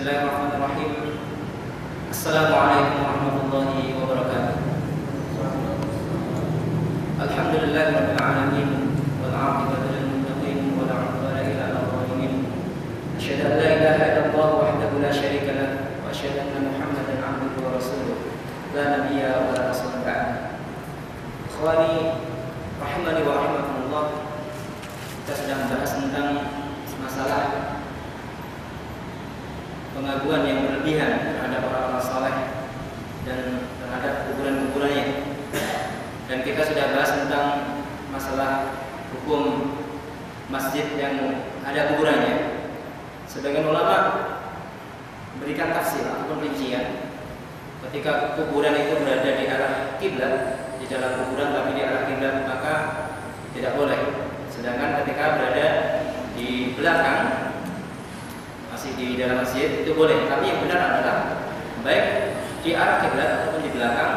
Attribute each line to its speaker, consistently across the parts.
Speaker 1: Bismillahirrahmanirrahim. Assalamualaikum warahmatullahi wabarakatuh. Alhamdulillahirabbil alamin wal 'aqibatu lil muttaqin wa la 'udwana illa 'alal zalimin. Asyhadu an la ilaha illallah wahdahu la syarika lah wa asyhadu anna Muhammadan 'abduhu wa rasuluh. La nabiyya wa la rasula ba'da. Ikhwani rahimani wa rahimakumullah. Kita sedang membahas tentang masalah pengaguan yang berlebihan terhadap orang-orang saleh dan terhadap kuburan-kuburannya. Dan kita sudah bahas tentang masalah hukum masjid yang ada kuburannya. Sebagian ulama berikan tafsir ataupun rincian. Ketika kuburan itu berada di arah kiblat, di dalam kuburan tapi di arah kiblat, maka tidak boleh. Sedangkan ketika berada di belakang, masih di dalam masjid, itu boleh. Tapi yang benar adalah baik di arah kiblat ataupun di belakang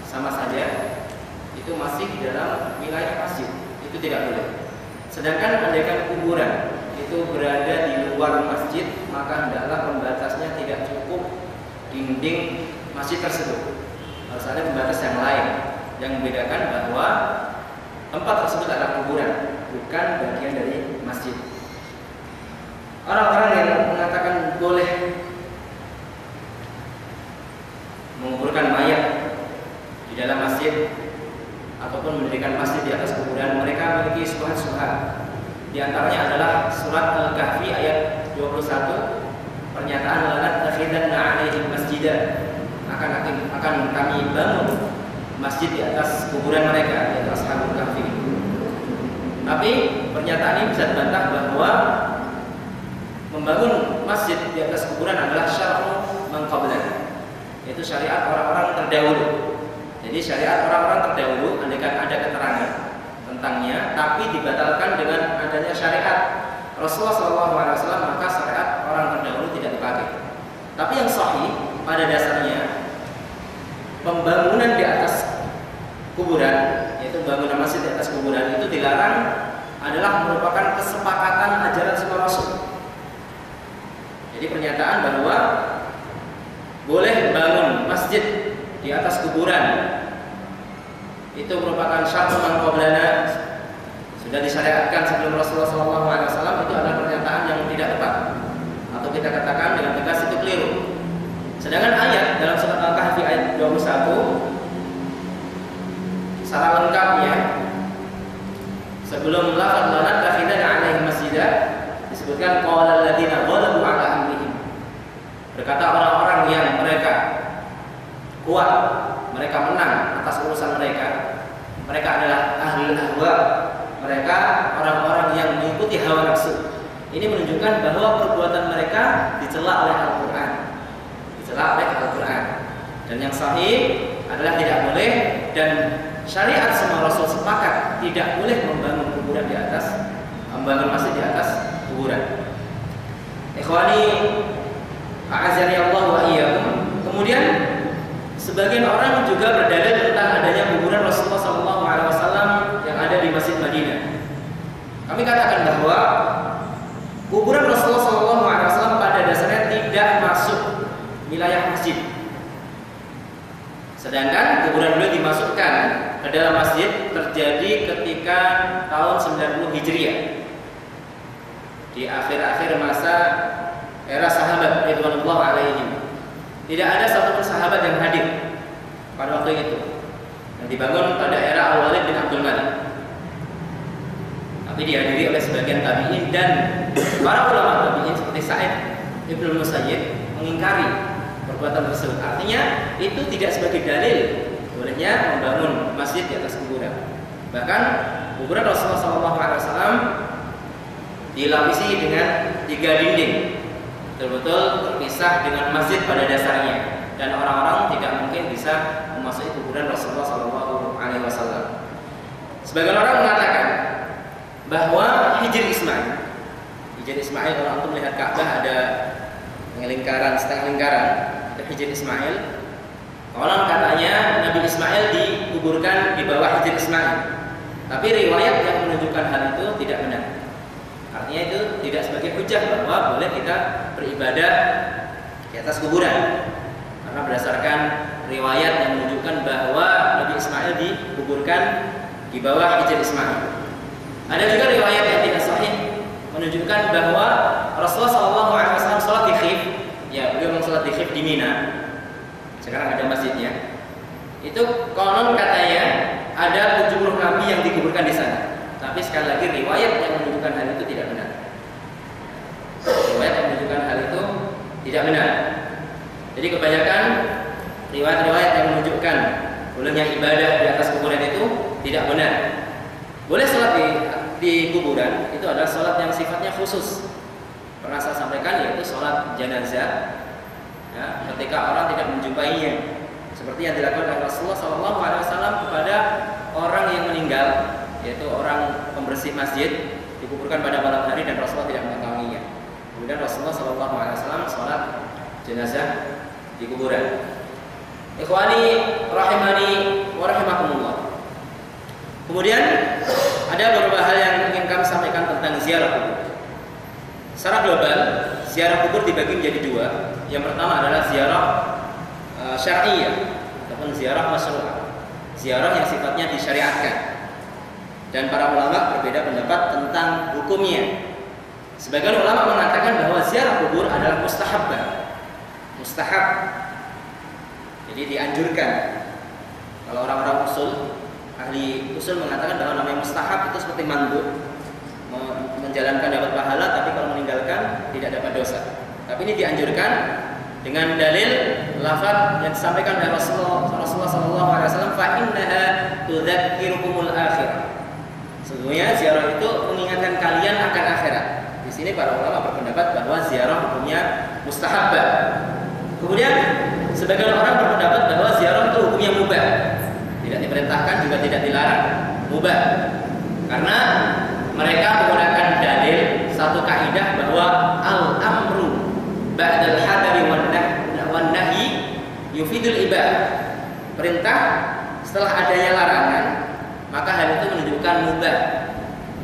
Speaker 1: sama saja, itu masih di dalam wilayah masjid, itu tidak boleh. Sedangkan andaikan kuburan itu berada di luar masjid, maka hendaklah pembatasnya tidak cukup dinding masjid tersebut. Harus ada pembatas yang lain yang membedakan bahwa tempat tersebut adalah kuburan, bukan bagian dari masjid. Orang-orang yang mengatakan boleh menguburkan mayat di dalam masjid ataupun mendirikan masjid di atas kuburan, mereka memiliki syubhat-syubhat. Di antaranya adalah surat Al-Kahfi ayat 21, pernyataan lanat takhidanna 'alaihim masjidan, akan kami bangun masjid di atas kuburan mereka, yaitu Ashabul Kahfi. Tapi pernyataan ini bisa dibantah bahwa membangun masjid di atas kuburan adalah syar'u man qablana, yaitu syariat orang-orang terdahulu. Jadi syariat orang-orang terdahulu, andaikan ada keterangan tentangnya, tapi dibatalkan dengan adanya syariat Rasulullah SAW, maka syariat orang terdahulu tidak dipakai. Tapi yang sahih pada dasarnya, pembangunan di atas kuburan, yaitu bangunan masjid di atas kuburan, itu dilarang adalah merupakan kesepakatan ajaran semua Rasul. Jadi pernyataan bahwa boleh bangun masjid di atas kuburan itu merupakan syar'u man qablana, sudah disyariatkan sebelum Rasulullah SAW, itu adalah pernyataan yang tidak tepat, atau kita katakan dengan tegas itu keliru. Sedangkan ayat dalam surat Al-Kahfi ayat 21 secara lengkapnya sebelum lafaz lanat takhidanna 'alaihim masjidan disebutkan qala alladziina ghalabu 'ala amrihim, berkata orang-orang yang mereka kuat, mereka menang atas urusan mereka. Mereka adalah ahlul ahwa, mereka orang-orang yang mengikuti hawa nafsu. Ini menunjukkan bahwa perbuatan mereka dicela oleh Al-Qur'an, dicela oleh Al-Qur'an. Dan yang sahih adalah tidak boleh, dan syariat semua Rasul sepakat tidak boleh membangun kuburan di atas, membangun masjid di atas kuburan. Ikhwani a'azani Allah wa iyyakum. Kemudian sebagian orang juga berdalil tentang adanya kuburan Rasulullah SAW yang ada di Masjid Madinah. Kami katakan bahwa kuburan Rasulullah SAW pada dasarnya tidak masuk wilayah masjid. Sedangkan kuburan beliau dimasukkan ke dalam masjid terjadi ketika tahun 90 Hijriah, di akhir-akhir masa era sahabat ridwanullah alaihim. Tidak ada satupun sahabat yang hadir pada waktu itu, yang dibangun pada era Al-Walid bin Abdul Malik. Tapi dihadiri oleh sebagian tabi'in dan para ulama tabi'in seperti Sa'id Ibnu Musayyib mengingkari perbuatan tersebut. Artinya itu tidak sebagai dalil bolehnya membangun masjid di atas kuburan. Bahkan kuburan Rasulullah SAW dilapisi dengan 3 dinding, betul-betul terpisah dengan masjid pada dasarnya, dan orang-orang tidak mungkin bisa memasuki kuburan Rasulullah SAW. Sebagian orang mengatakan bahwa Hijr Ismail, kalau antum melihat Ka'bah ada lingkaran, setengah lingkaran, ada Hijr Ismail. Konon katanya Nabi Ismail dikuburkan di bawah Hijr Ismail, tapi riwayat yang menunjukkan hal itu tidak benar. Artinya itu tidak sebagai hujah bahwa boleh kita beribadah di atas kuburan. Karena berdasarkan riwayat yang menunjukkan bahwa Nabi Ismail dikuburkan di bawah hijr Ismail. Ada juga riwayat yang tidak sahih menunjukkan bahwa Rasulullah SAW sholat di Khif. Ya, beliau sholat di Khif di Mina. Sekarang ada masjidnya. Itu konon katanya ada 70 nabi yang dikuburkan di sana. Tapi sekali lagi riwayat yang menunjukkan hal itu tidak benar. Riwayat yang menunjukkan hal itu tidak benar. Jadi kebanyakan riwayat-riwayat yang menunjukkan bolehnya ibadah di atas kuburan itu tidak benar. Boleh sholat di kuburan itu adalah sholat yang sifatnya khusus. Pernah saya sampaikan yaitu sholat jenazah. Ya, ketika orang tidak menjumpainya, seperti yang dilakukan oleh Rasulullah SAW kepada orang yang meninggal, yaitu orang pembersih masjid, dikuburkan pada malam hari dan Rasulullah tidak mengetahuinya. Kemudian Rasulullah SAW sholat jenazah di kuburan. Ikhwani rahimani wa rahimakumullah. Kemudian ada beberapa hal yang ingin kami sampaikan tentang ziarah kubur. Secara global, ziarah kubur dibagi menjadi dua. Yang pertama adalah ziarah syar'iyyah ataupun ziarah masyru'ah. Ziarah yang sifatnya disyariatkan. Dan para ulama berbeda pendapat tentang hukumnya. Sebagian ulama mengatakan bahwa ziarah kubur adalah mustahabbah. Mustahab. Jadi dianjurkan. Kalau orang-orang usul, ahli usul mengatakan bahwa namanya mustahab itu seperti mandub, menjalankan dapat pahala, tapi kalau meninggalkan tidak dapat dosa. Tapi ini dianjurkan dengan dalil lafaz yang disampaikan oleh Rasulullah SAW, fa innaha tudzakirukumul akhirah. Sesungguhnya ziarah itu mengingatkan kalian akan akhirat. Di sini para ulama berpendapat bahwa ziarah hukumnya mustahabbah. Kemudian sebagian orang berpendapat bahwa ziarah itu hukumnya mubah. Tidak diperintahkan juga tidak dilarang, mubah. Karena mereka menggunakan dalil satu kaidah bahwa al-amru ba'dal hadari wan nahyi yufidul ibah. Perintah setelah adanya larangan, maka hal itu menunjukkan mubah.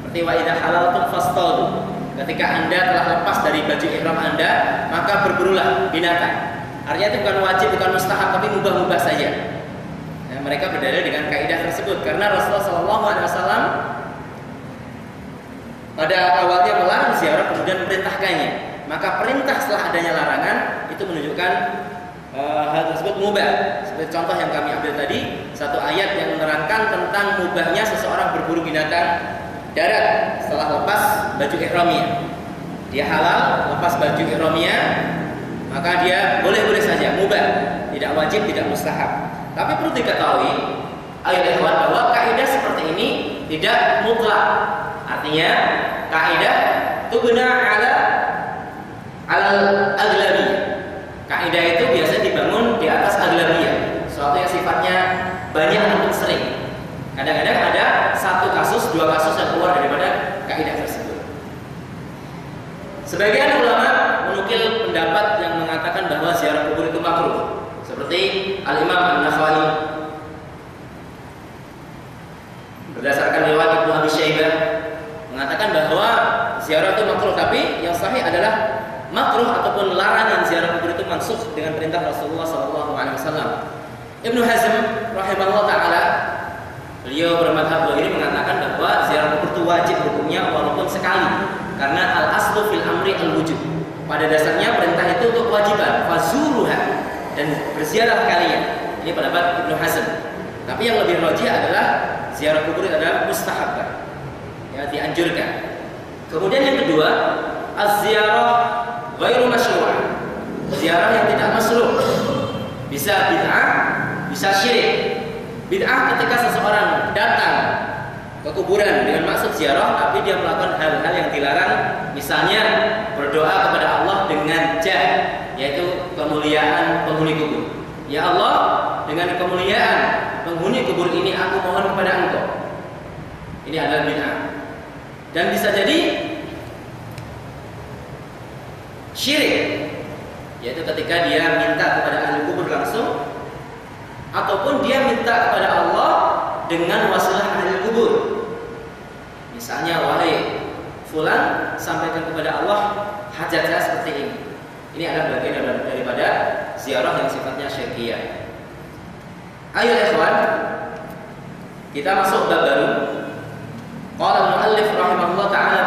Speaker 1: Seperti wa idza halaltum fastadu. Ketika Anda telah lepas dari baju ihram Anda, maka berburulah binatang. Artinya itu bukan wajib, bukan mustahab, tapi mubah-mubah saja. Nah, mereka berdalil dengan kaidah tersebut karena Rasulullah SAW pada awalnya melarang ziarah kemudian memerintahkannya. Maka perintah setelah adanya larangan itu menunjukkan hal tersebut mubah. Seperti contoh yang kami ambil tadi, satu ayat yang menerangkan tentang mubahnya seseorang berburu binatang darat setelah lepas baju ihramnya. Dia halal lepas baju ihramnya, maka dia boleh-boleh saja, mubah, tidak wajib, tidak mustahab. Tapi perlu diketahui, ayat ikhwan, bahwa kaidah seperti ini tidak mutlak. Artinya kaidah tubna ala al-aghlabiyah. Kaidah itu biasanya dibangun di atas aghlabiyah, sesuatu yang sifatnya banyak ataupun sering. Kadang-kadang ada satu kasus, dua kasus yang keluar daripada kaidah tersebut. Sebagian ulama menukil pendapat yang mengatakan bahwa ziarah kubur itu makruh, seperti Al-Imam An-Nakhai berdasarkan riwayat Ibnu Abi Syaibah mengatakan bahwa ziarah itu makruh, tapi yang sahih adalah makruh ataupun larangan ziarah kubur itu mansukh dengan perintah Rasulullah SAW. Ibnu Hazm rahimahullah taala, beliau bermadhab ini mengatakan bahwa ziarah kubur itu wajib hukumnya walaupun sekali, karena al-aslu fil amri al-wujub. Pada dasarnya perintah itu untuk kewajiban, fazuruha, dan berziarah kalian. Ini pendapat Ibnu Hazm. Tapi yang lebih rajih adalah ziarah kubur adalah mustahabbah, ya, dianjurkan. Kemudian yang kedua, az-ziarah ghairu masyru'ah. Ziarah yang tidak masyru'. Bisa bid'ah, bisa syirik. Bid'ah ketika seseorang datang ke kuburan dengan maksud ziarah, tapi dia melakukan hal-hal yang dilarang, misalnya berdoa kepada Allah dengan jah, yaitu kemuliaan penghuni kubur. Ya Allah, dengan kemuliaan penghuni kubur ini aku mohon kepada Engkau. Ini adalah bid'ah. Dan bisa jadi syirik, yaitu ketika dia minta kepada ahli kubur langsung, ataupun dia minta kepada Allah dengan wasilah ahli kubur. Misalnya, wahai fulan, sampaikan kepada Allah hajat saya seperti ini. Ini adalah bagian daripada ziarah yang sifatnya syirkiyah. Ayo ikhwan, kita masuk bab baru. Qala al-muallif rahimahullah ta'ala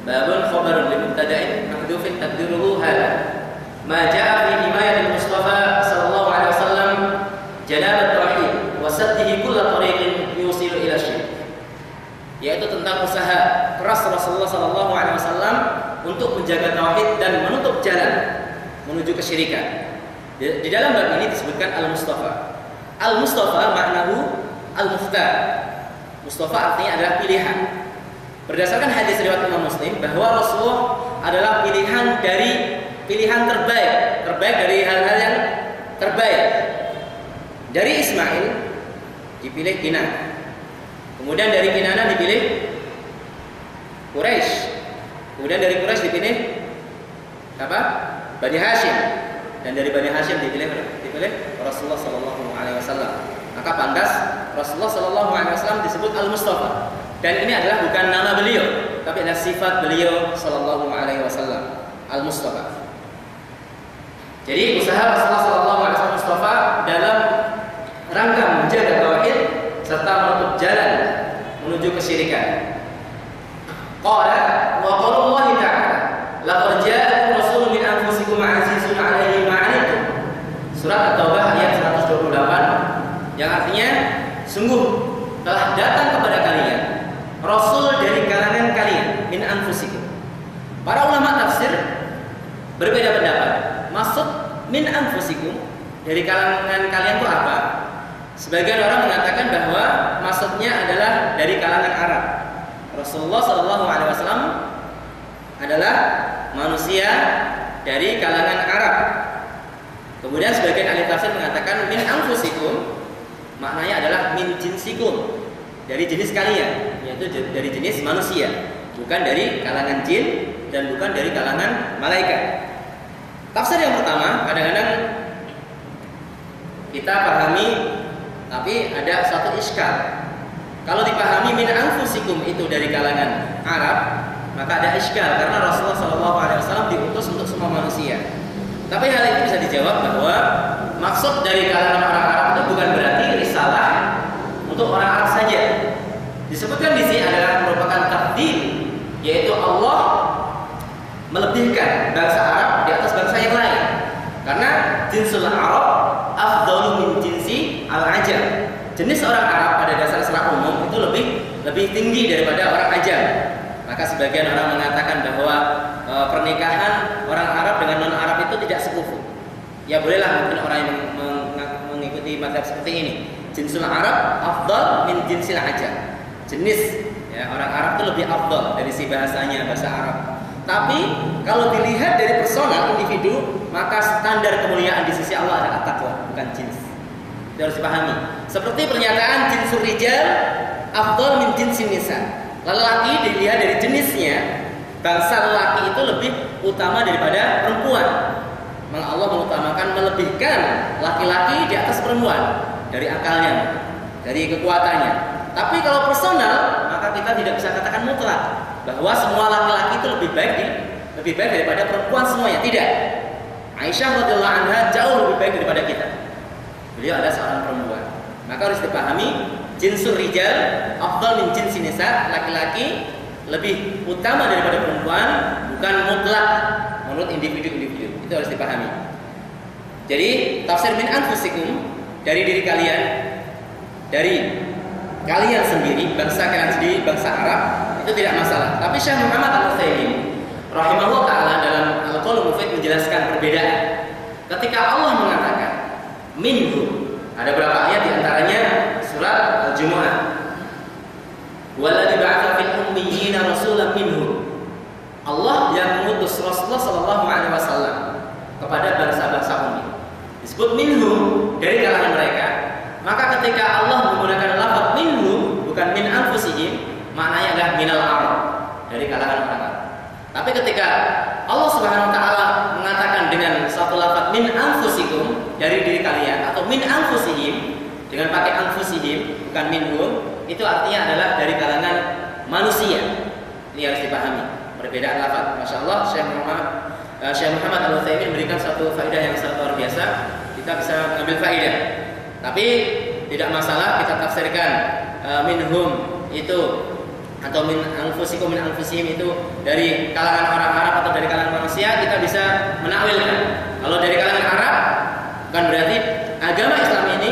Speaker 1: babun khabarun li mubtada'in mahdhufin taqdiruhu hadha ma jaa'a fi himayatil Mustafa sallallahu alaihi wasallam janabat tauhid wa saddihi kull tariqin yusilu ila syirk, yaitu tentang usaha keras Rasulullah sallallahu alaihi wasallam untuk menjaga tauhid dan menutup jalan menuju kesyirikan. Di dalam bab ini disebutkan al-Mustafa. Al-Mustafa maknahu al-Mukhtar. Mustafa artinya adalah pilihan. Berdasarkan hadis riwayat Imam Muslim bahwa Rasulullah adalah pilihan terbaik dari hal-hal yang terbaik. Dari Ismail dipilih Kinanah. Kemudian dari Kinanah dipilih Quraisy. Kemudian dari Quraisy dipilih apa? Bani Hashim. Dan dari Bani Hashim dipilih Rasulullah sallallahu alaihi wasallam. Maka pantas Rasulullah sallallahu alaihi wasallam disebut Al-Mustafa. Dan ini adalah bukan nama beliau, tapi adalah sifat beliau sallallahu alaihi wasallam, Al-Mustafa. Jadi usaha Rasulullah sallallahu alaihi wasallam Mustafa dalam rangka menjaga tauhid serta menutup jalan menuju kesyirikan. Qala wa qaulullah ta'ala laqad ja'akum rasulun min anfusikum 'azizun 'alaihi ma 'anittum. Surat At-Taubah ayat 128 yang artinya sungguh telah datang kepada kalian rasul dari kalangan kalian min anfusikum. Para ulama tafsir berbeda pendapat. Maksud min anfusikum dari kalangan kalian itu apa? Sebagian orang mengatakan bahwa maksudnya adalah dari kalangan Arab. Rasulullah sallallahu alaihi wasallam adalah manusia dari kalangan Arab. Kemudian sebagian ahli tafsir mengatakan min anfusikum maknanya adalah min jinsikum, dari jenis kalian, yaitu dari jenis manusia, bukan dari kalangan jin dan bukan dari kalangan malaikat. Tafsir yang pertama kadang-kadang kita pahami tapi ada suatu iskal. Kalau dipahami min anfusikum itu dari kalangan Arab, maka ada iskal karena Rasulullah SAW diutus untuk semua manusia. Tapi hal ini bisa dijawab bahwa maksud dari kalangan orang Arab itu bukan berarti risalah untuk orang Arab saja. Disebutkan di sini adalah merupakan takdir, yaitu Allah melebihkan bangsa Arab di atas bangsa yang lain. Karena jinsul Arab afdalu min jinsi al-ajam. Jenis orang Arab pada dasar secara umum itu lebih tinggi daripada orang ajam. Maka sebagian orang mengatakan bahwa pernikahan orang Arab dengan non Arab itu tidak sekufu. Ya bolehlah mungkin orang yang mengikuti mazhab seperti ini. Jinsul Arab afdal min jinsil ajam. Jenis ya, orang Arab itu lebih afdal dari si bahasanya, bahasa Arab. Tapi kalau dilihat dari personal individu, maka standar kemuliaan di sisi Allah adalah at-taqwa, bukan jins. Itu harus dipahami. Seperti pernyataan jinsul rijal afdal min jinsin nisa. Lelaki dilihat dari jenisnya, bangsa lelaki itu lebih utama daripada perempuan. Maka Allah mengutamakan melebihkan laki-laki di atas perempuan dari akalnya, dari kekuatannya. Tapi kalau personal, maka kita tidak bisa katakan mutlak bahwa semua laki-laki itu lebih baik daripada perempuan semuanya. Tidak. Aisyah radhiyallahu anha jauh lebih baik daripada kita. Beliau adalah seorang perempuan. Maka harus dipahami jinsul rijal afdal min jinsin nisa, laki-laki lebih utama daripada perempuan, bukan mutlak menurut individu-individu. Itu harus dipahami. Jadi tafsir min anfusikum dari diri kalian, dari kalian sendiri, bangsa kalian sendiri, bangsa Arab, itu tidak masalah. Tapi Syekh Muhammad Al-Utsaimin rahimahullah taala dalam Al-Qaulul Mufid menjelaskan perbedaan. Ketika Allah mengatakan minhum, ada berapa ayat di antaranya surat Al-Jumu'ah. Walladzi ba'atsa fil ummiyina rasulan minhum. Allah yang mengutus Rasulullah sallallahu alaihi wasallam kepada bangsa-bangsa ummi. Disebut minhum, dari kalangan mereka. Maka ketika Allah menggunakan lafaz minhum, bukan min anfusihim, maknanya adalah minal Arab, dari kalangan orang Arab. Tapi ketika Allah Subhanahu wa taala mengatakan dengan satu lafaz min anfusikum, dari diri kalian, atau min anfusihim dengan pakai anfusihim bukan minhum, itu artinya adalah dari kalangan manusia. Ini harus dipahami perbedaan lafaz. Masya Allah, Syekh Muhammad Syekh Muhammad Al-Utsaimin memberikan satu faedah yang sangat luar biasa. Kita bisa mengambil faedah. Tapi tidak masalah kita tafsirkan minhum itu atau min anfusikum min anfusihim itu dari kalangan orang Arab atau dari kalangan manusia, kita bisa menakwilkan. Kalau dari kalangan Arab bukan berarti agama Islam ini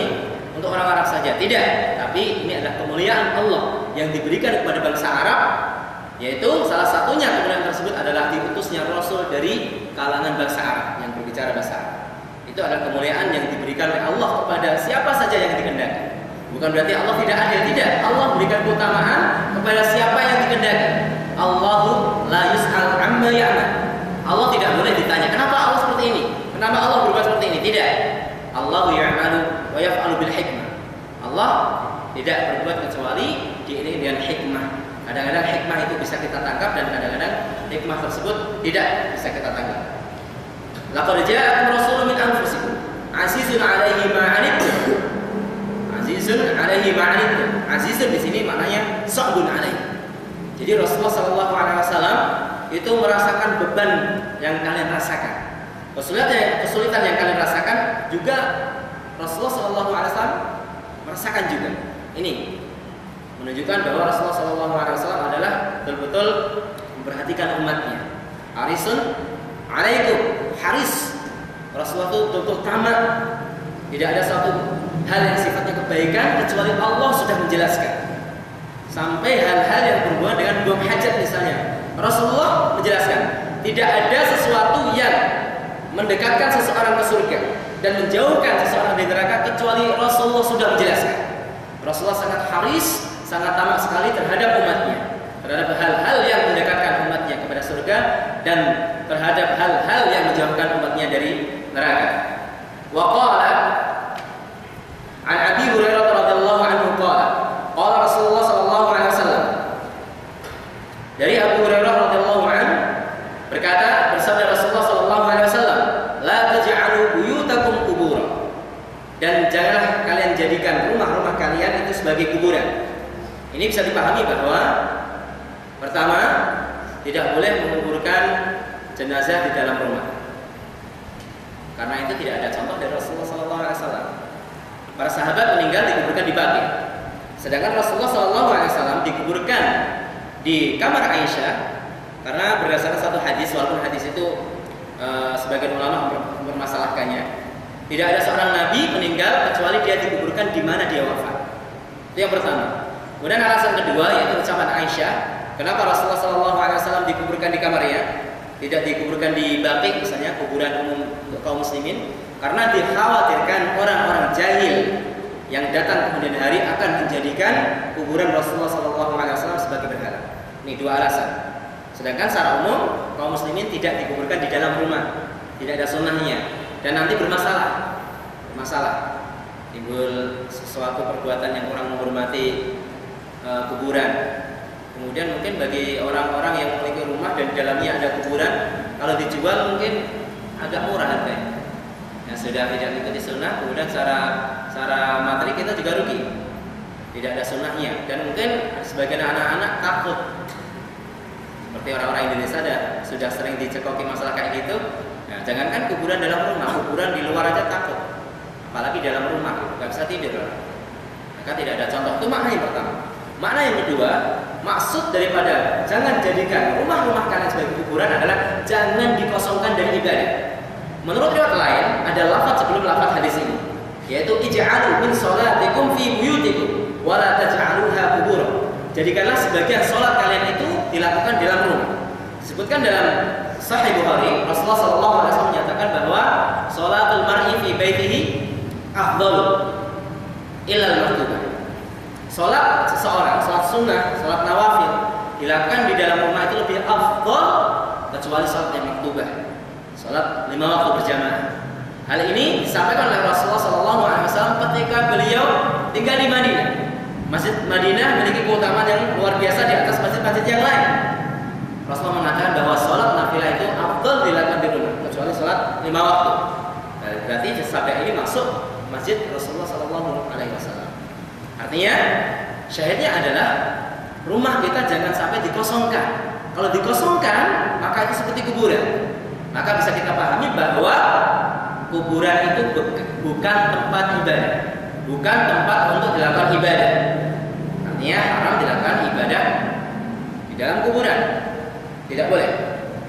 Speaker 1: untuk orang Arab saja, tidak. Tapi ini adalah kemuliaan Allah yang diberikan kepada bangsa Arab, yaitu salah satunya kemuliaan tersebut adalah diutusnya Rasul dari kalangan bangsa Arab yang berbicara bahasa Arab. Itu adalah kemuliaan yang diberikan oleh Allah kepada siapa saja yang dikehendaki. Bukan berarti Allah tidak adil, tidak. Allah berikan keutamaan kepada siapa yang dikehendaki. Allahu la yus'al amma ya'mal. Allah tidak boleh ditanya, kenapa Allah seperti ini? Kenapa Allah berbuat seperti ini? Tidak. Allahu ya'malu wa yaf'alu bil hikmah. Allah tidak berbuat kecuali diiringi dengan hikmah. Kadang-kadang hikmah itu bisa kita tangkap dan kadang-kadang hikmah tersebut tidak bisa kita tangkap. Laqad ja'akum rasulun min anfusikum azizun 'alaihi ma 'anittum. Azizun 'alaihi ma 'anittum. Azizun di sini maknanya sa'bun 'alaihi. Jadi Rasulullah sallallahu alaihi wasallam itu merasakan beban yang kalian rasakan. Kesulitan yang kalian rasakan juga Rasulullah sallallahu alaihi wasallam merasakan juga. Ini menunjukkan bahwa Rasulullah sallallahu alaihi wasallam adalah betul-betul memperhatikan umatnya. Harisun 'alaikum. Haris. Rasulullah itu betul-betul tamat. Tidak ada satu hal yang sifatnya kebaikan kecuali Allah sudah menjelaskan. Sampai hal-hal yang berhubungan dengan buang hajat misalnya, Rasulullah menjelaskan. Tidak ada sesuatu yang mendekatkan seseorang ke surga dan menjauhkan seseorang dari neraka kecuali Rasulullah sudah menjelaskan. Rasulullah sangat haris, sangat tamak sekali terhadap umatnya, terhadap hal-hal yang mendekatkan umatnya kepada surga dan terhadap hal-hal yang menjauhkan umatnya dari neraka. Wa qala an Abi Hurairah radhiyallahu anhu qala Rasulullah sallallahu alaihi wasallam. Dari Abu Hurairah radhiyallahu anhu berkata, bersabda Rasulullah sallallahu alaihi wasallam, la taj'alu buyutakum qubura. Dan janganlah kalian jadikan rumah-rumah kalian itu sebagai kuburan. Ini bisa dipahami bahwa pertama, tidak boleh menguburkan jenazah di dalam rumah. Karena itu tidak ada contoh dari Rasulullah SAW. Para sahabat meninggal dikuburkan di Baqi. Sedangkan Rasulullah SAW dikuburkan di kamar Aisyah karena berdasarkan satu hadis, walaupun hadis itu sebagian ulama mempermasalahkannya. Tidak ada seorang nabi meninggal kecuali dia dikuburkan di mana dia wafat. Itu yang pertama. Kemudian alasan kedua yaitu ucapan Aisyah, kenapa Rasulullah SAW dikuburkan di kamarnya, tidak dikuburkan di Baqi misalnya, kuburan umum untuk kaum muslimin, karena dikhawatirkan orang-orang jahil yang datang kemudian hari akan menjadikan kuburan Rasulullah SAW sebagai berhala. Ini dua alasan. Sedangkan secara umum kaum muslimin tidak dikuburkan di dalam rumah, tidak ada sunnahnya, dan nanti bermasalah, timbul sesuatu perbuatan yang kurang menghormati kuburan. Kemudian mungkin bagi orang-orang yang memiliki rumah dan di dalamnya ada kuburan, kalau dijual mungkin agak murah harganya. Yang sudah tidak mengikuti sunnah, kemudian secara materi kita juga rugi. Tidak ada sunnahnya. Dan mungkin sebagian anak-anak takut. Seperti orang-orang Indonesia sudah sering dicekoki masalah kayak gitu. Nah, jangankan kuburan dalam rumah, kuburan di luar aja takut. Apalagi dalam rumah, nggak bisa tidur. Maka tidak ada contoh. Itu makna yang pertama. Makna yang kedua, maksud daripada jangan jadikan rumah-rumah kalian sebagai kuburan adalah jangan dikosongkan dari ibadah. Menurut riwayat lain ada lafaz sebelum lafaz hadis ini, yaitu ij'alu min sholatikum fi buyutikum wa la taj'aluha qubura. Jadikanlah sebagian sholat kalian itu dilakukan di dalam rumah. Disebutkan dalam Sahih Bukhari, Rasulullah SAW menyatakan bahwa sholatul mar'i fi baitihi afdhalu illa al-maktubah. Sholat seseorang, sholat sunnah, sholat nawafil dilakukan di dalam rumah itu lebih afdal kecuali sholat yang maktubah, sholat 5 waktu berjamaah. Hal ini disampaikan oleh Rasulullah SAW ketika beliau tinggal di Madinah. Masjid Madinah memiliki keutamaan yang luar biasa di atas masjid-masjid yang lain. Rasulullah mengatakan bahwa sholat nafilah itu afdal dilakukan di rumah kecuali sholat 5 waktu. Nah, berarti sabda ini masuk masjid Rasulullah SAW. Artinya syahidnya adalah rumah kita jangan sampai dikosongkan. Kalau dikosongkan maka itu seperti kuburan. maka bisa kita pahami bahwa kuburan itu bukan tempat ibadah, bukan tempat untuk dilakukan ibadah. Artinya haram dilakukan ibadah di dalam kuburan, tidak boleh.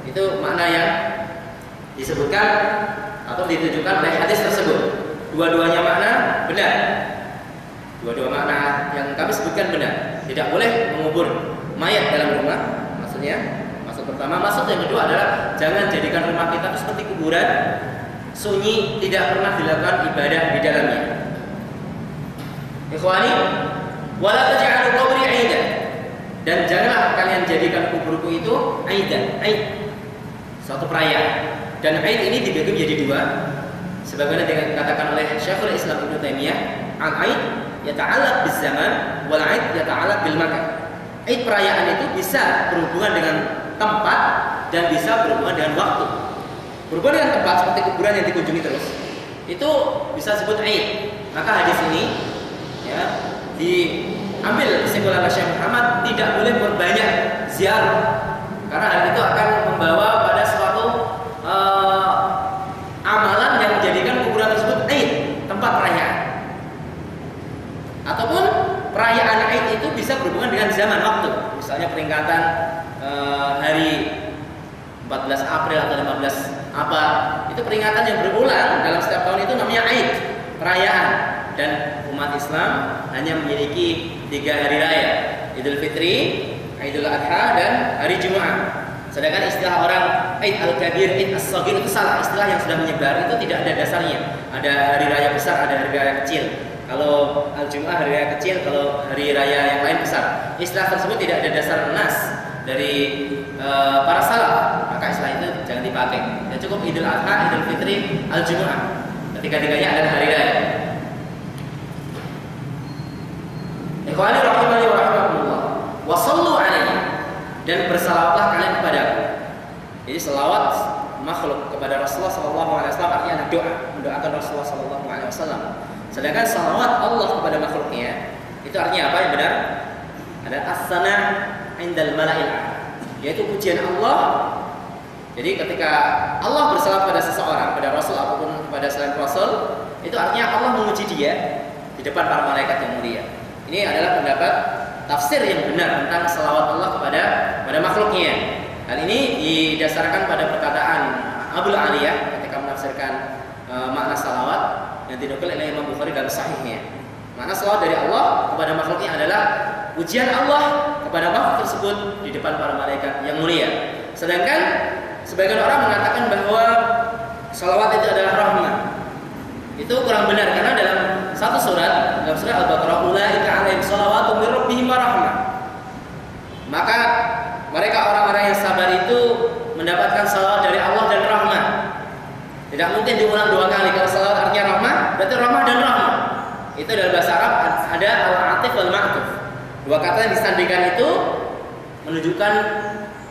Speaker 1: Itu makna yang disebutkan atau ditujukan oleh hadis tersebut. Dua-duanya makna benar. Dua-dua makna yang kami sebutkan benar. Tidak boleh mengubur mayat dalam rumah. Maksudnya, maksud pertama. Maksud yang kedua adalah jangan jadikan rumah kita itu seperti kuburan, sunyi, tidak pernah dilakukan ibadah di dalamnya. Ikhwani, wala taj'alu qabri 'aidan. Dan janganlah kalian jadikan kuburku itu aidan, aid, suatu perayaan. Dan aid ini dibagi menjadi dua. Sebagaimana dikatakan oleh Syekhul Islam Ibnu Taimiyah, al-aid yata'allaq biz-zaman wal aid yata'allaq bil makan. Aid perayaan itu bisa berhubungan dengan tempat dan bisa berhubungan dengan waktu. Berhubungan dengan tempat seperti kuburan yang dikunjungi terus, itu bisa disebut aid. Maka hadis ini ya diambil kesimpulan Syekh Muhammad tidak boleh berbanyak ziarah karena hal itu akan membawa pada suatu amalan yang menjadikan kuburan tersebut aid, tempat perayaan. Ataupun perayaan aid itu bisa berhubungan dengan zaman waktu. Misalnya peringatan hari 14 April atau 15 apa, itu peringatan yang berulang dalam setiap tahun, itu namanya aid, perayaan. Dan umat Islam hanya memiliki 3 hari raya, Idul Fitri, Idul Adha, dan hari Jumat. Sedangkan istilah orang Aid Al-Kabir, Aid As-Saghir itu salah, istilah yang sudah menyebar, itu tidak ada dasarnya. Ada hari raya besar, ada hari raya kecil. Kalau Al-Jum'ah hari raya kecil, kalau hari raya yang lain besar. Istilah tersebut tidak ada dasar nas dari para salaf, maka istilah itu jangan dipakai. Ya cukup Idul Adha, Idul Fitri, Al-Jum'ah. Ketiga-tiganya adalah hari raya. Ikhwani rahimani wa rahimakumullah. Wa shallu alaihi, dan bersalawatlah kalian kepadaku. Jadi salawat makhluk kepada Rasulullah sallallahu alaihi wasallam artinya doa, mendoakan Rasulullah sallallahu alaihi wasallam. Sedangkan salawat Allah kepada makhluknya itu artinya apa yang benar? Ada as-sana' indal mala'il a'la, yaitu pujian Allah. Jadi ketika Allah bersalawat pada seseorang, pada Rasul ataupun kepada selain Rasul, itu artinya Allah memuji dia di depan para malaikat yang mulia. Ini adalah pendapat tafsir yang benar tentang salawat Allah kepada makhluknya. Hal ini didasarkan pada perkataan Abu Aliyah ketika menafsirkan makna salawat yang dinukil oleh Imam Bukhari dalam sahihnya. Makna salawat dari Allah kepada makhluknya adalah pujian Allah kepada makhluk tersebut di depan para malaikat yang mulia. Sedangkan sebagian orang mengatakan bahwa salawat itu adalah rahmah. Itu kurang benar karena dalam satu surat, dalam surah Al-Baqarah, ulaika 'alaihim shalawatun mir rabbihim wa rahmah. Maka mereka orang-orang yang sabar itu mendapatkan salawat dari Allah dan rahmah. Tidak mungkin diulang 2 kali. Kalau salawat artinya rahmah, berarti rahmah dan rahmah. Itu dalam bahasa Arab ada al-atif wal ma'tuf. 2 kata yang disandingkan itu menunjukkan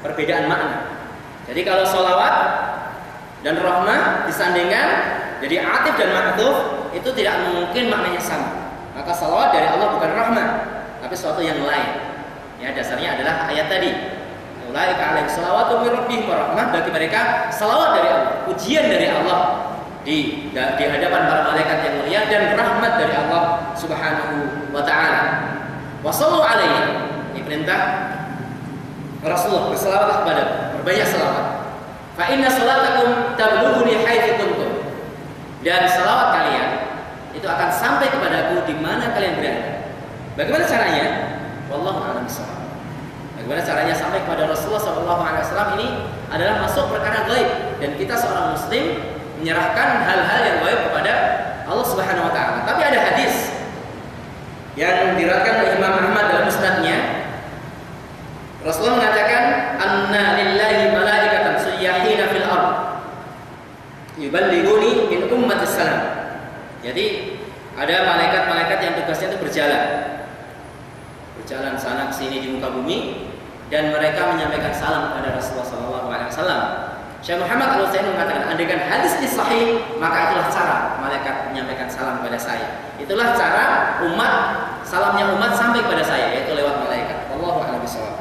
Speaker 1: perbedaan makna. Jadi kalau salawat dan rahmah disandingkan jadi atif dan ma'tuf, itu tidak mungkin maknanya sama. Maka salawat dari Allah bukan rahmah, tapi sesuatu yang lain. Ya, dasarnya adalah ayat tadi. Ulaika 'alaihim shalawatun mir rabbihim wa rahmah, bagi mereka salawat dari Allah, pujian dari Allah di hadapan para malaikat yang mulia, dan rahmat dari Allah Subhanahu wa taala. Wa shallu 'alaihi, ini perintah Rasulullah, berselawatlah kepada, berbanyak selawat. Fa inna salatakum tablughuni haitsu kuntum. Dan salawat kalian itu akan sampai kepadaku di mana kalian berada. Bagaimana caranya? Wallahu a'lam bishawab. Bagaimana caranya sampai kepada Rasulullah SAW? Ini adalah masuk perkara gaib, dan kita seorang muslim menyerahkan hal-hal yang gaib kepada Allah Subhanahu wa taala. Tapi ada hadis yang diriwayatkan oleh Imam Ahmad dalam musnadnya. Rasulullah mengatakan, "Anna lillahi malaikatan suyyahina fil ardh yuballighuni min ummatis salam." Jadi ada malaikat-malaikat yang tugasnya itu berjalan sana sini di muka bumi, dan mereka menyampaikan salam kepada Rasulullah SAW. Syekh Muhammad Al-Utsaimin mengatakan, andaikan hadis ini sahih, maka itulah cara malaikat menyampaikan salam kepada saya. Itulah cara salamnya umat sampai kepada saya, yaitu lewat malaikat. Wallahu a'lam bishawab.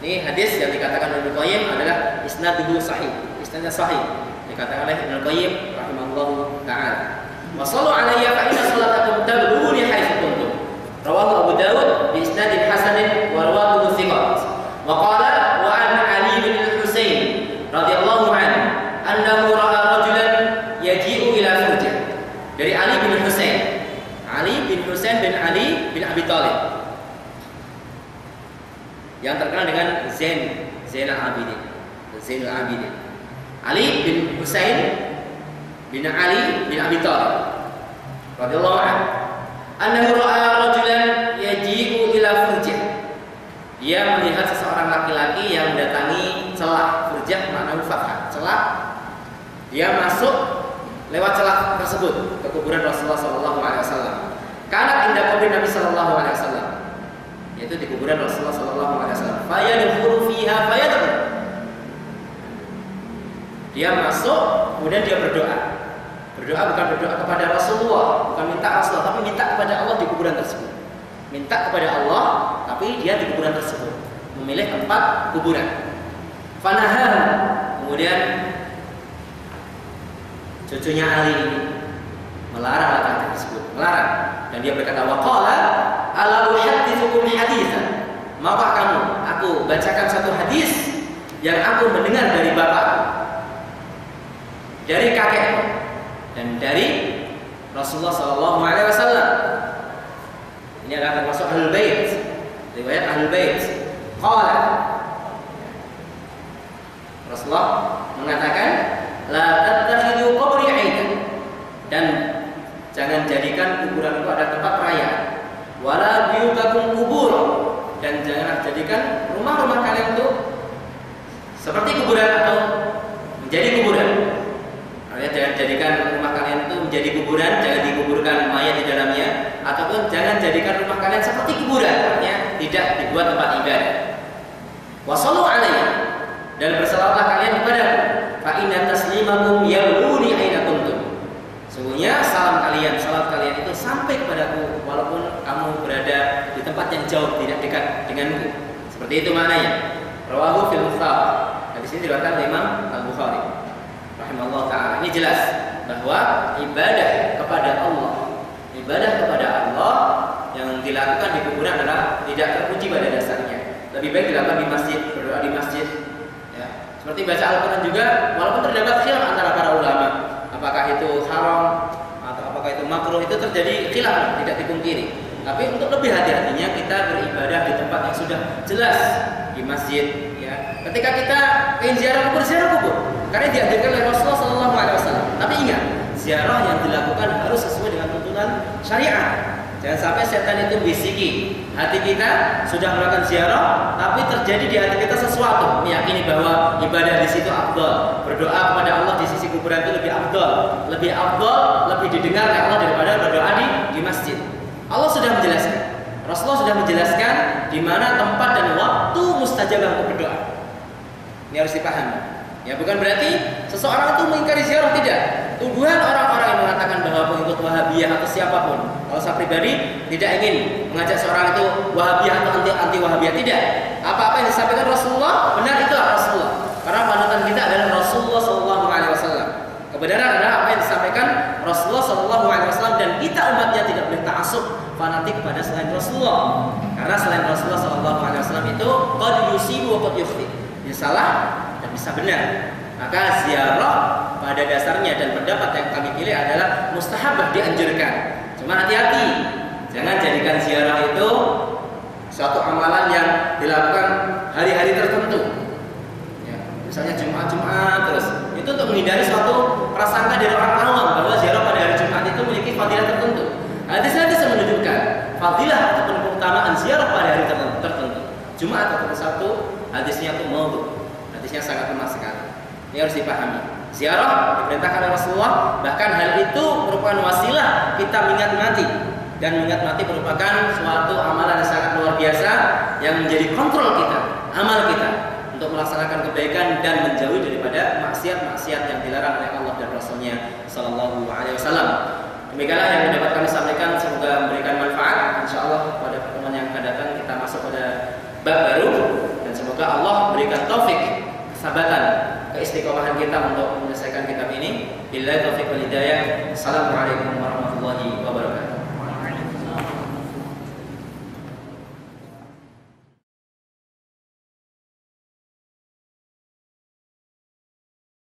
Speaker 1: Ini hadis yang dikatakan oleh Ibnu Qayyim adalah isnaduhu sahih. Isnadnya sahih. Dikatakan oleh Ibnu Qayyim rahimahullahu taala. Wa sallu alayya fa inna salatakum tablughuni haitsu kuntum. Rawahu Abu Dawud bi isnadin hasanin wa rawahu thiqat. Wa qala wa an Ali bin Husain radhiyallahu anhu annahu ra'a rajulan yaji'u ila furjah. Dari Ali bin Husain. Ali bin Husain bin Ali bin Abi Thalib. Yang terkenal dengan Zainal Abidin. Zainal Abidin. Ali bin Husain bin Ali bin Abi Thalib radhiyallahu anhu annahu ra'a rajulan yaji'u ila furjah. Dia melihat seseorang laki-laki yang mendatangi celah. Furjah maknanya fathah, celah. Dia masuk lewat celah tersebut ke kuburan Rasulullah sallallahu alaihi wasallam. Karena indah kubur Nabi sallallahu alaihi wasallam, yaitu di kuburan Rasulullah sallallahu alaihi wasallam. Fayadkhulu fiha fayadkhul. Dia masuk, kemudian dia berdoa. Berdoa bukan berdoa kepada Rasulullah, bukan minta Rasulullah, tapi minta kepada Allah di kuburan tersebut. Minta kepada Allah, tapi dia di kuburan tersebut. Memilih tempat kuburan. Fanahar. Kemudian cucunya Ali melarang laki-laki tersebut, melarang. Dan dia berkata, waqala ala uhaddithukum haditsan. Maukah kamu aku bacakan satu hadis yang aku mendengar dari bapak, dari kakek, dan dari Rasulullah sallallahu alaihi wasallam. Ini adalah termasuk Ahlul Bait. Riwayat Ahlul Bait. Qala Rasulullah mengatakan, la tattakhidhu qabri 'aidan. Dan jangan jadikan kuburan itu ada tempat perayaan. Wala biyutakum qubur. Dan jangan jadikan rumah-rumah kalian itu seperti kuburan atau menjadi kuburan. Jangan jadikan rumah kalian itu menjadi kuburan, jangan dikuburkan mayat di dalamnya, ataupun jangan jadikan rumah kalian seperti kuburan, artinya tidak dibuat tempat ibadah. Wassallu alayya, dan bersalawatlah kalian kepadaku. Fa inna taslimakum yabluni aina kuntum. Sungguhnya salam kalian, salat kalian itu sampai kepadaku walaupun kamu berada di tempat yang jauh, tidak dekat denganku. Seperti itu maknanya. Rawahu fil Mukhtar. Di sini diriwayatkan oleh Imam Al-Bukhari rahimahullah taala. Ini jelas bahwa ibadah kepada Allah yang dilakukan di kuburan adalah tidak terpuji pada dasarnya. Lebih baik dilakukan di masjid, berdoa di masjid. Ya. Seperti baca Al-Quran juga, walaupun terdapat khilaf antara para ulama, apakah itu haram atau apakah itu makruh, itu terjadi khilaf, tidak dipungkiri. Tapi untuk lebih hati-hatinya kita beribadah di tempat yang sudah jelas, di masjid. Ya. Ketika kita ingin ziarah kubur, karena diajarkan oleh Rasulullah SAW. Tapi ingat, ziarah yang dilakukan harus sesuai dengan tuntunan syariat. Jangan sampai setan itu bisiki hati kita sudah melakukan ziarah, tapi terjadi di hati kita sesuatu meyakini bahwa ibadah di situ afdal, berdoa kepada Allah di sisi kuburan itu lebih afdal, lebih didengar oleh Allah daripada berdoa di masjid. Allah sudah menjelaskan, Rasulullah sudah menjelaskan di mana tempat dan waktu mustajabah untuk berdoa. Ini harus dipahami. Ya, bukan berarti seseorang itu mengingkari ziarah, tidak. Tuduhan orang-orang yang mengatakan bahwa pengikut Wahabiyah atau siapapun, kalau saya pribadi tidak ingin mengajak seorang itu Wahabiyah atau anti Wahabiyah, tidak. Apa-apa yang disampaikan Rasulullah benar, itulah Rasulullah. Karena panutan kita adalah Rasulullah SAW. Kebenaran adalah apa yang disampaikan Rasulullah SAW, dan kita umatnya tidak boleh ta'assub fanatik pada selain Rasulullah. Karena selain Rasulullah SAW itu qad yusibu wa qad yukhti. Bisa salah dan bisa benar. Maka ziarah pada dasarnya dan pendapat yang kami pilih adalah mustahabah, dianjurkan. Cuma hati-hati, jangan jadikan ziarah itu suatu amalan yang dilakukan hari-hari tertentu. Ya, misalnya Jumat terus. Itu untuk menghindari suatu prasangka dari orang awam bahwa ziarah pada hari Jumat itu memiliki fadilah tertentu. Hadis-hadis menunjukkan fadilah ataupun keutamaan ziarah pada hari tertentu. Jumat atau Sabtu, hadisnya itu maudhu. Hadisnya sangat lemah sekali. Ini harus dipahami. Ziarah diperintahkan oleh Rasulullah, bahkan hal itu merupakan wasilah kita mengingat mati, dan mengingat mati merupakan suatu amalan yang sangat luar biasa yang menjadi kontrol kita, amal kita untuk melaksanakan kebaikan dan menjauhi daripada maksiat-maksiat yang dilarang oleh Allah dan Rasulnya Sallallahu Alaihi Wasallam. Demikianlah yang dapat kami sampaikan, semoga memberikan manfaat. Insyaallah pada pertemuan yang akan datang kita masuk pada bab baru, dan semoga Allah memberikan taufik, kesabatan keistiqomahan kita untuk menyelesaikan kitab ini. Billahi taufiq wal hidayah. Assalamualaikum warahmatullahi wabarakatuh.